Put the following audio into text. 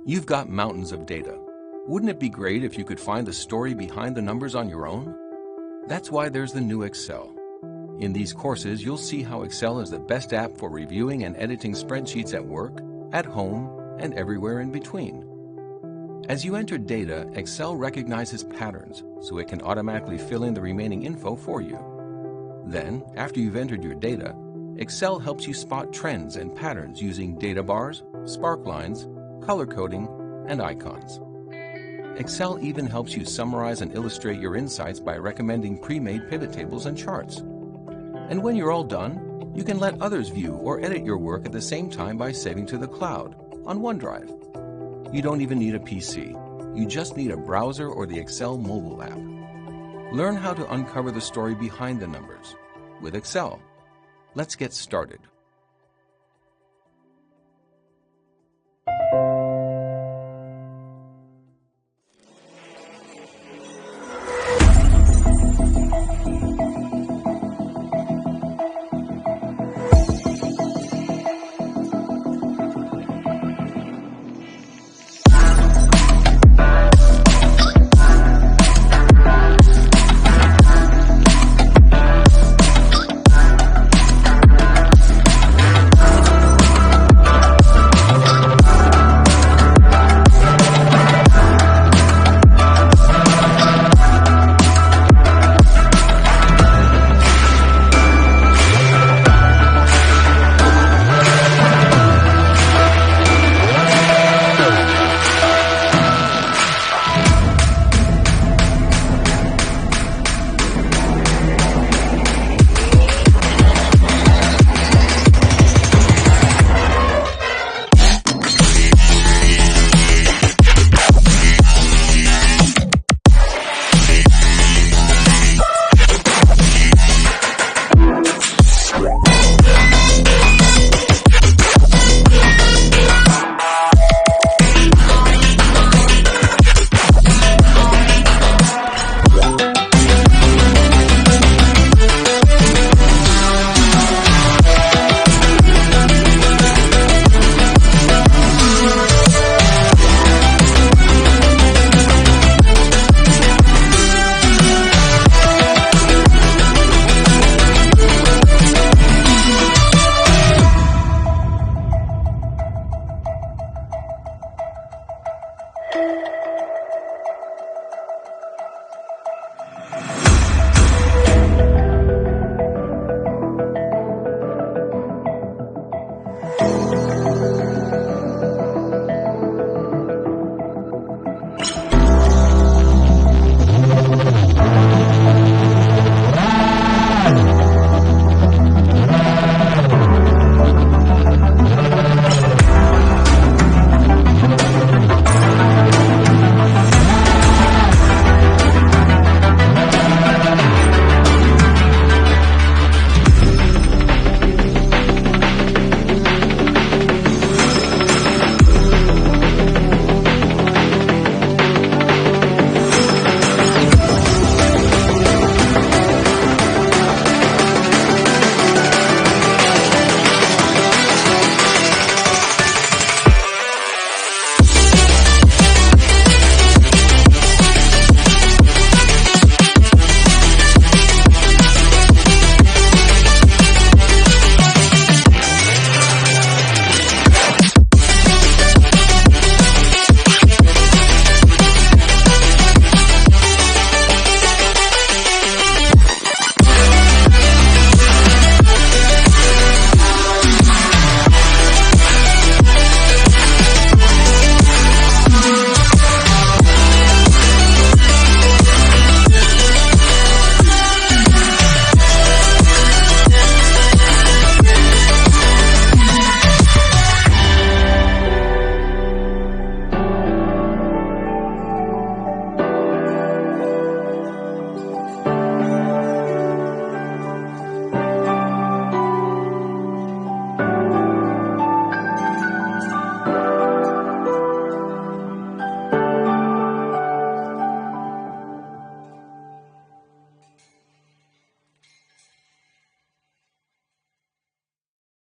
You've got mountains of data. Wouldn't it be great if you could find the story behind the numbers on your own? That's why there's the new Excel. In these courses, you'll see how Excel is the best app for reviewing and editing spreadsheets at work, at home, and everywhere in between. As you enter data, Excel recognizes patterns, so it can automatically fill in the remaining info for you. Then, after you've entered your data, Excel helps you spot trends and patterns using data bars, spark lines, color coding, and icons. Excel even helps you summarize and illustrate your insights by recommending pre-made pivot tables and charts. And when you're all done, you can let others view or edit your work at the same time by saving to the cloud on OneDrive. You don't even need a PC. You just need a browser or the Excel mobile app. Learn how to uncover the story behind the numbers with Excel. Let's get started.